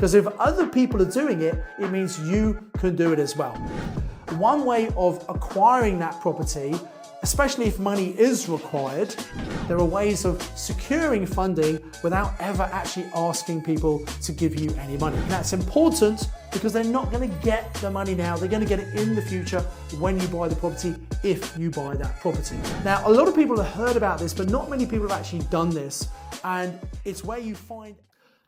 Because if other people are doing it, it means you can do it as well. One way of acquiring that property, especially if money is required, there are ways of securing funding without ever actually asking people to give you any money. And that's important because they're not going to get the money now, they're going to get it in the future when you buy the property, if you buy that property. Now, a lot of people have heard about this, but not many people have actually done this, and it's where you find...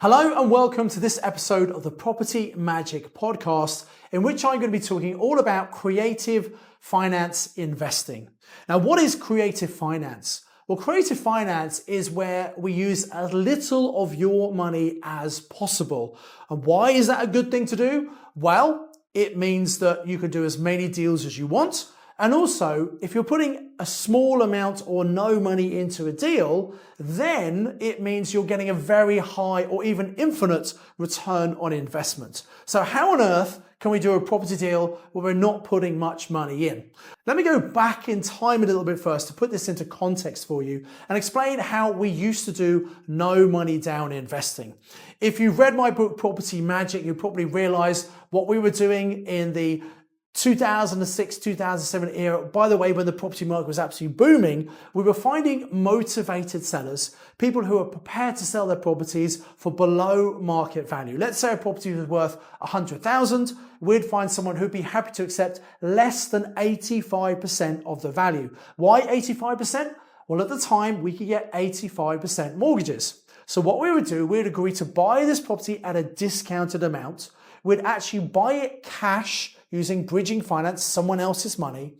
Hello and welcome to this episode of the Property Magic podcast, in which I'm going to be talking all about creative finance investing. Now, what is creative finance? Well, creative finance is where we use as little of your money as possible. And why is that a good thing to do? Well, it means that you can do as many deals as you want. And also, if you're putting a small amount or no money into a deal, then it means you're getting a very high or even infinite return on investment. So how on earth can we do a property deal where we're not putting much money in? Let me go back in time a little bit first to put this into context for you and explain how we used to do no money down investing. If you've read my book, Property Magic, you probably realize what we were doing in the 2006, 2007 era. By the way, when the property market was absolutely booming, we were finding motivated sellers, people who are prepared to sell their properties for below market value. Let's say a property was worth 100,000. We'd find someone who'd be happy to accept less than 85% of the value. Why 85%? Well, at the time, we could get 85% mortgages. So what we would do, we'd agree to buy this property at a discounted amount. We'd actually buy it cash using bridging finance, someone else's money.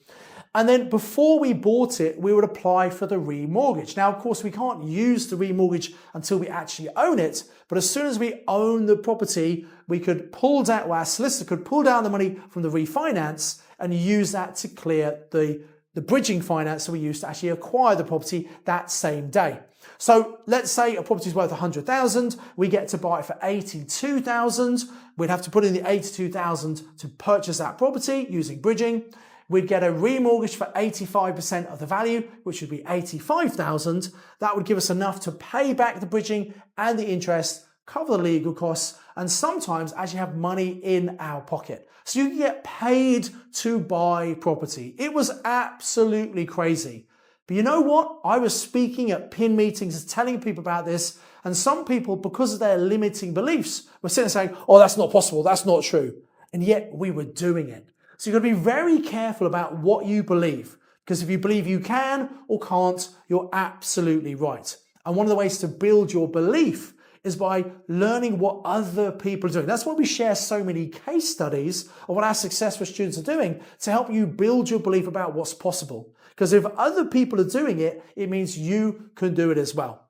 And then before we bought it, we would apply for the remortgage. Now, of course, we can't use the remortgage until we actually own it. But as soon as we own the property, we could pull down, or our solicitor could pull down the money from the refinance and use that to clear the bridging finance that we used to actually acquire the property that same day. So let's say a property is worth 100,000, we get to buy it for 82,000. We'd have to put in the 82,000 to purchase that property using bridging. We'd get a remortgage for 85% of the value, which would be 85,000. That would give us enough to pay back the bridging and the interest, cover the legal costs, and sometimes actually have money in our pocket. So you can get paid to buy property. It was absolutely crazy. But you know what? I was speaking at PIN meetings, telling people about this, and some people, because of their limiting beliefs, were sitting there saying, oh, that's not possible, that's not true. And yet we were doing it. So you've got to be very careful about what you believe, because if you believe you can or can't, you're absolutely right. And one of the ways to build your belief is by learning what other people are doing. That's why we share so many case studies of what our successful students are doing to help you build your belief about what's possible. Because if other people are doing it, it means you can do it as well.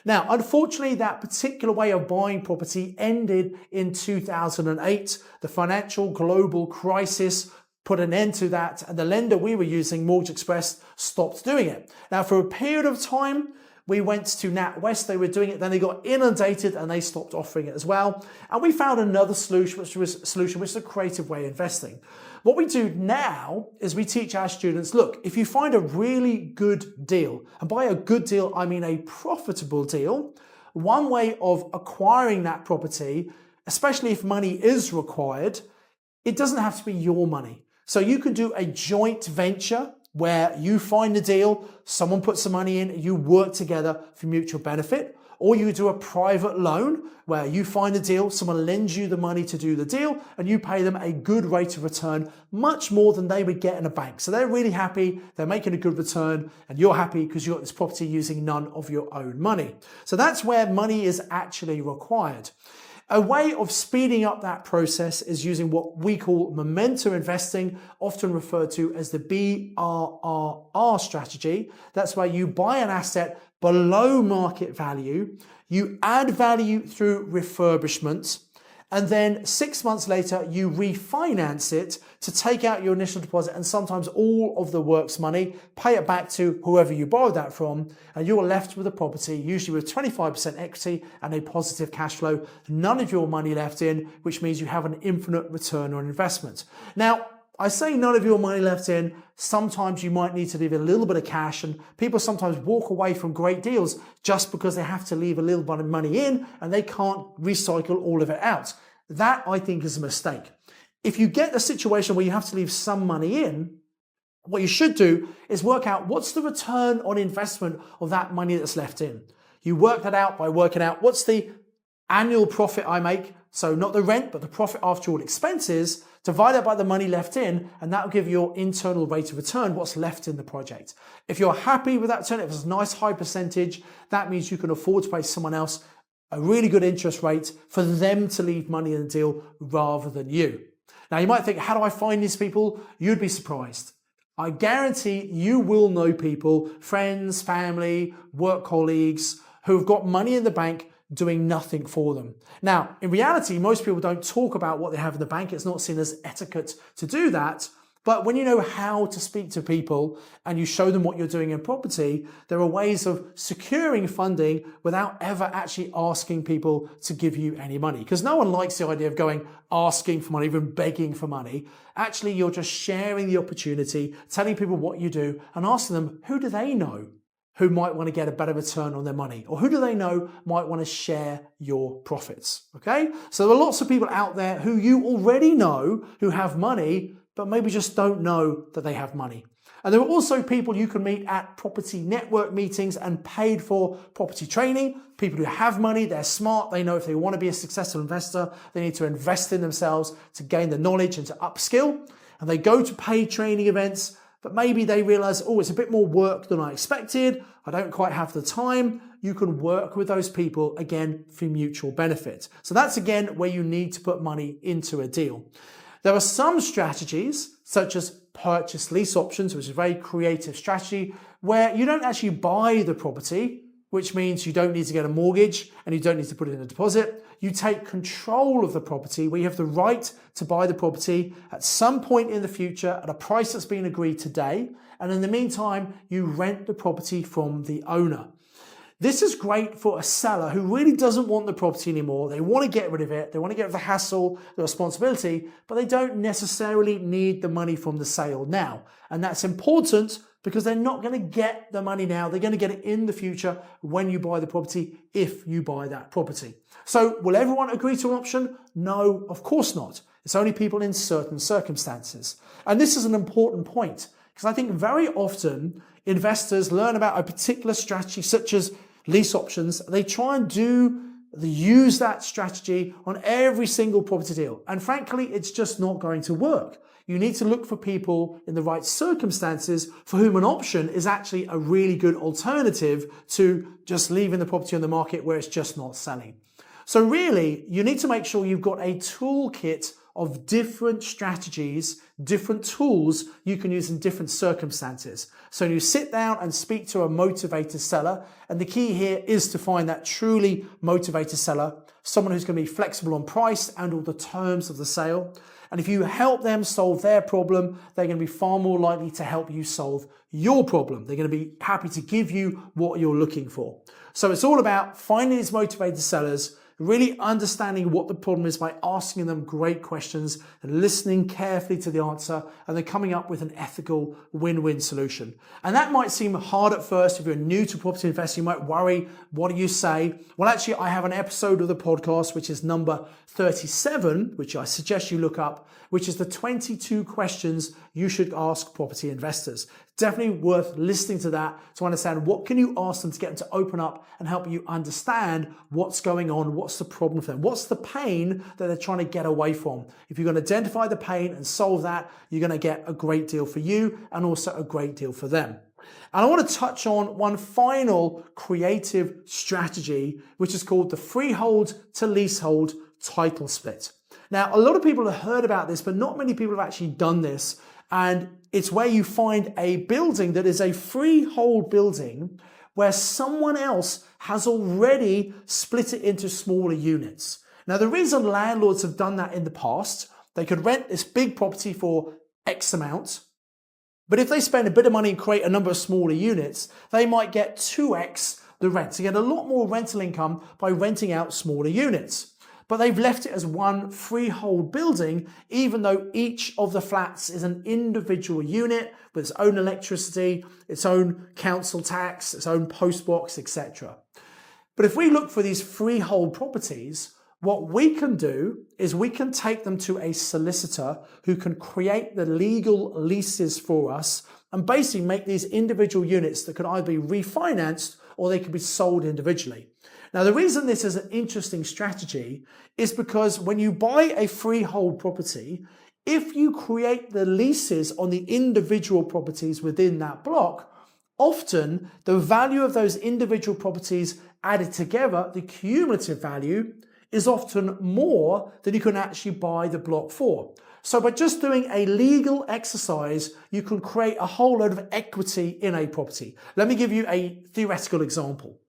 Now, unfortunately, that particular way of buying property ended in 2008. The financial global crisis put an end to that, and the lender we were using, Mortgage Express, stopped doing it. Now, for a period of time, we went to NatWest, they were doing it, then they got inundated and they stopped offering it as well. And we found another solution, which is a creative way of investing. What we do now is we teach our students, look, if you find a really good deal, and by a good deal, I mean a profitable deal, one way of acquiring that property, especially if money is required, it doesn't have to be your money. So you can do a joint venture where you find a deal, someone puts some money in, you work together for mutual benefit. Or you do a private loan where you find a deal, someone lends you the money to do the deal, and you pay them a good rate of return, much more than they would get in a bank. So they're really happy, they're making a good return, and you're happy because you got this property using none of your own money. So that's where money is actually required. A way of speeding up that process is using what we call momentum investing, often referred to as the BRRR strategy. That's where you buy an asset below market value, you add value through refurbishment, and then 6 months later, you refinance it to take out your initial deposit and sometimes all of the works money, pay it back to whoever you borrowed that from, and you're left with a property, usually with 25% equity and a positive cash flow, none of your money left in, which means you have an infinite return on investment. Now, I say none of your money left in. Sometimes you might need to leave a little bit of cash, and people sometimes walk away from great deals just because they have to leave a little bit of money in and they can't recycle all of it out. That, I think, is a mistake. If you get a situation where you have to leave some money in, what you should do is work out what's the return on investment of that money that's left in. You work that out by working out what's the annual profit I make, so not the rent, but the profit after all expenses, divided by the money left in, and that will give you your internal rate of return, what's left in the project. If you're happy with that return, if it's a nice high percentage, that means you can afford to pay someone else a really good interest rate for them to leave money in the deal rather than you. Now you might think, how do I find these people? You'd be surprised. I guarantee you will know people, friends, family, work colleagues, who've got money in the bank doing nothing for them. Now, in reality, most people don't talk about what they have in the bank. It's not seen as etiquette to do that. But when you know how to speak to people and you show them what you're doing in property, there are ways of securing funding without ever actually asking people to give you any money. Because no one likes the idea of going asking for money, even begging for money. Actually, you're just sharing the opportunity, telling people what you do and asking them, who do they know who might want to get a better return on their money? Or who do they know might want to share your profits? Okay? So there are lots of people out there who you already know who have money, but maybe just don't know that they have money. And there are also people you can meet at property network meetings and paid for property training. People who have money, they're smart, they know if they want to be a successful investor, they need to invest in themselves to gain the knowledge and to upskill. And they go to paid training events, but maybe they realize, oh, it's a bit more work than I expected. I don't quite have the time. You can work with those people, again, for mutual benefit. So that's, again, where you need to put money into a deal. There are some strategies, such as purchase lease options, which is a very creative strategy, where you don't actually buy the property, which means you don't need to get a mortgage and you don't need to put in a deposit. You take control of the property, where you have the right to buy the property at some point in the future at a price that's been agreed today. And in the meantime, you rent the property from the owner. This is great for a seller who really doesn't want the property anymore. They want to get rid of it. They want to get rid of the hassle, the responsibility, but they don't necessarily need the money from the sale now. And that's important because they're not going to get the money now. They're going to get it in the future when you buy the property, if you buy that property. So will everyone agree to an option? No, of course not. It's only people in certain circumstances. And this is an important point because I think very often investors learn about a particular strategy such as lease options. They try and use that strategy on every single property deal. And frankly, it's just not going to work. You need to look for people in the right circumstances for whom an option is actually a really good alternative to just leaving the property on the market where it's just not selling. So really, you need to make sure you've got a toolkit of different strategies, different tools you can use in different circumstances. So you sit down and speak to a motivated seller, and the key here is to find that truly motivated seller, someone who's going to be flexible on price and all the terms of the sale. And if you help them solve their problem, they're going to be far more likely to help you solve your problem. They're going to be happy to give you what you're looking for. So it's all about finding these motivated sellers, really understanding what the problem is by asking them great questions and listening carefully to the answer, and then coming up with an ethical win-win solution. And that might seem hard at first. If you're new to property investing, you might worry, what do you say? Well, actually, I have an episode of the podcast, which is number 37, which I suggest you look up, which is the 22 questions you should ask property investors. Definitely worth listening to that to understand what can you ask them to get them to open up and help you understand what's going on, what's the problem for them, what's the pain that they're trying to get away from. If you can identify the pain and solve that, you're going to get a great deal for you and also a great deal for them. And I want to touch on one final creative strategy, which is called the Freehold-to-Leasehold Title Split. Now, a lot of people have heard about this, but not many people have actually done this. And it's where you find a building that is a freehold building where someone else has already split it into smaller units. Now, the reason landlords have done that in the past, they could rent this big property for X amount, but if they spend a bit of money and create a number of smaller units, they might get 2x the rent. So you get a lot more rental income by renting out smaller units. But they've left it as one freehold building, even though each of the flats is an individual unit with its own electricity, its own council tax, its own post box, etc. But if we look for these freehold properties, What we can do is we can take them to a solicitor who can create the legal leases for us and basically make these individual units that could either be refinanced or they could be sold individually. Now, the reason this is an interesting strategy is because when you buy a freehold property, if you create the leases on the individual properties within that block, often the value of those individual properties added together, the cumulative value, is often more than you can actually buy the block for. So by just doing a legal exercise, you can create a whole load of equity in a property. Let me give you a theoretical example.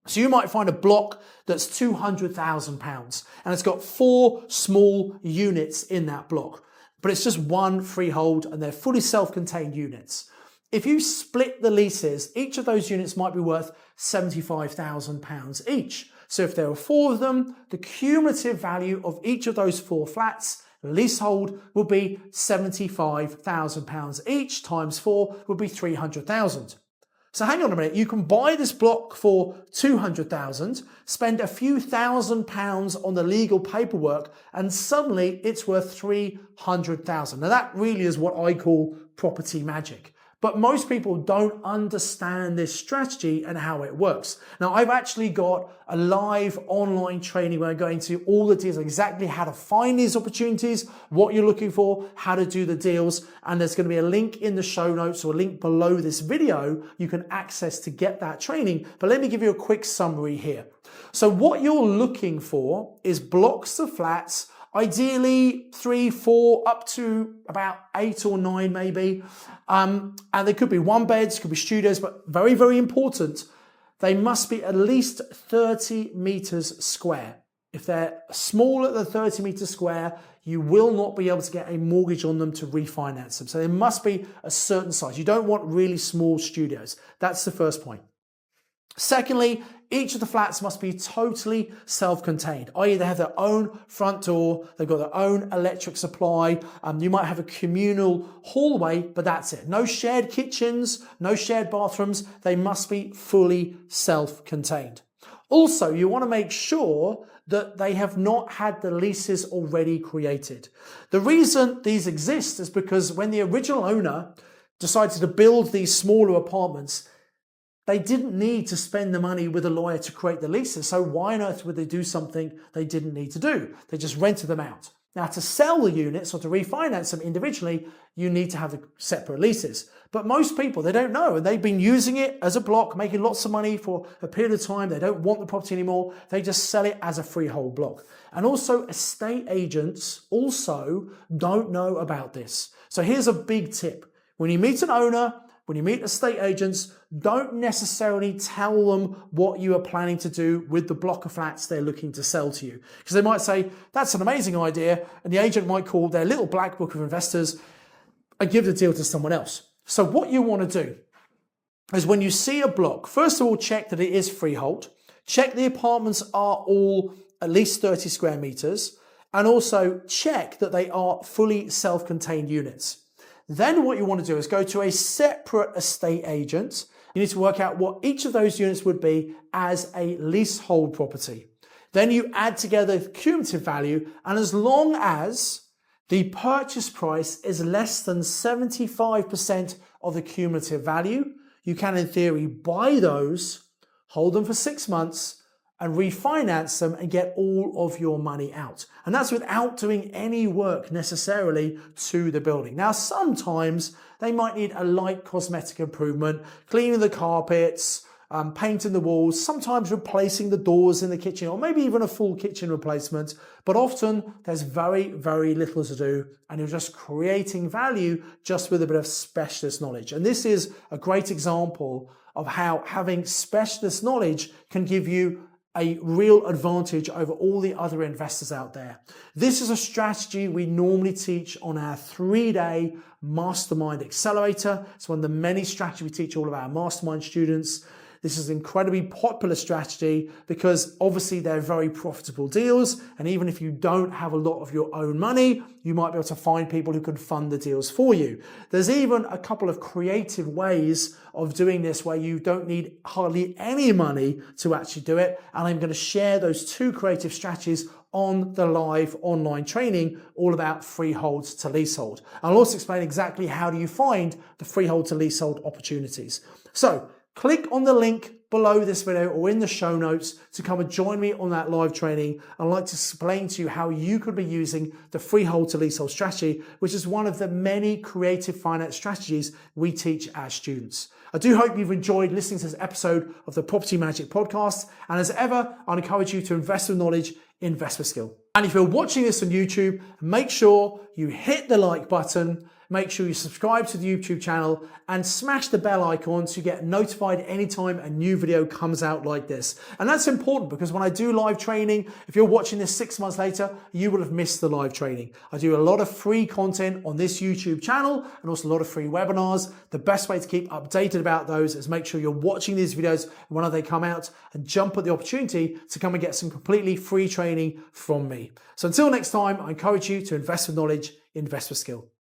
So you might find a block that's £200,000 and it's got 4 small units in that block, but it's just one freehold and they're fully self-contained units. If you split the leases, each of those units might be worth £75,000 each. So if there were 4 of them, the cumulative value of each of those 4 flats, leasehold, would be £75,000 each, times 4 would be £300,000. So hang on a minute, you can buy this block for £200,000, spend a few £1,000s on the legal paperwork, and suddenly it's worth £300,000. Now that really is what I call property magic. But most people don't understand this strategy and how it works. Now, I've actually got a live online training where I go into all the deals, exactly how to find these opportunities, what you're looking for, how to do the deals. And there's going to be a link in the show notes or a link below this video you can access to get that training. But let me give you a quick summary here. So what you're looking for is blocks of flats, ideally 3, 4, up to about 8 or 9 maybe. And they could be 1 beds, could be studios, but very, very important, they must be at least 30 meters square. If they're smaller than 30 meters square, you will not be able to get a mortgage on them to refinance them. So they must be a certain size. You don't want really small studios. That's the first point. Secondly, each of the flats must be totally self-contained, i.e. they have their own front door, they've got their own electric supply, you might have a communal hallway, but that's it. No shared kitchens, no shared bathrooms, they must be fully self-contained. Also, you want to make sure that they have not had the leases already created. The reason these exist is because when the original owner decided to build these smaller apartments, they didn't need to spend the money with a lawyer to create the leases. So why on earth would they do something they didn't need to do? They just rented them out. Now, to sell the units or to refinance them individually, you need to have the separate leases. But most people, they don't know, and they've been using it as a block, making lots of money for a period of time. They don't want the property anymore. They just sell it as a freehold block. And also, estate agents also don't know about this. So here's a big tip. When you meet an owner, when you meet estate agents, don't necessarily tell them what you are planning to do with the block of flats they're looking to sell to you. Because they might say, that's an amazing idea, and the agent might call their little black book of investors and give the deal to someone else. So what you want to do is when you see a block, first of all, check that it is freehold, check the apartments are all at least 30 square meters, and also check that they are fully self-contained units. Then what you want to do is go to a separate estate agent. You need to work out what each of those units would be as a leasehold property. Then you add together the cumulative value, and as long as the purchase price is less than 75% of the cumulative value, you can in theory buy those, hold them for 6 months, and refinance them and get all of your money out. And that's without doing any work necessarily to the building. Now, sometimes they might need a light cosmetic improvement, cleaning the carpets, painting the walls, sometimes replacing the doors in the kitchen, or maybe even a full kitchen replacement. But often there's very, very little to do, and you're just creating value just with a bit of specialist knowledge. And this is a great example of how having specialist knowledge can give you a real advantage over all the other investors out there. This is a strategy we normally teach on our 3-day Mastermind Accelerator. It's one of the many strategies we teach all of our Mastermind students. This is an incredibly popular strategy because obviously they're very profitable deals. And even if you don't have a lot of your own money, you might be able to find people who can fund the deals for you. There's even a couple of creative ways of doing this where you don't need hardly any money to actually do it. And I'm going to share those two creative strategies on the live online training all about freehold to leasehold. I'll also explain exactly how do you find the freehold to leasehold opportunities. So click on the link below this video or in the show notes to come and join me on that live training. I'd like to explain to you how you could be using the freehold to leasehold strategy, which is one of the many creative finance strategies we teach our students. I do hope you've enjoyed listening to this episode of the Property Magic Podcast. And as ever, I encourage you to invest with knowledge, invest with skill. And if you're watching this on YouTube, make sure you hit the like button, make sure you subscribe to the YouTube channel and smash the bell icon so you get notified anytime a new video comes out like this. And that's important because when I do live training, if you're watching this 6 months later, you will have missed the live training. I do a lot of free content on this YouTube channel and also a lot of free webinars. The best way to keep updated about those is make sure you're watching these videos when they come out and jump at the opportunity to come and get some completely free training from me. So until next time, I encourage you to invest with knowledge, invest with skill.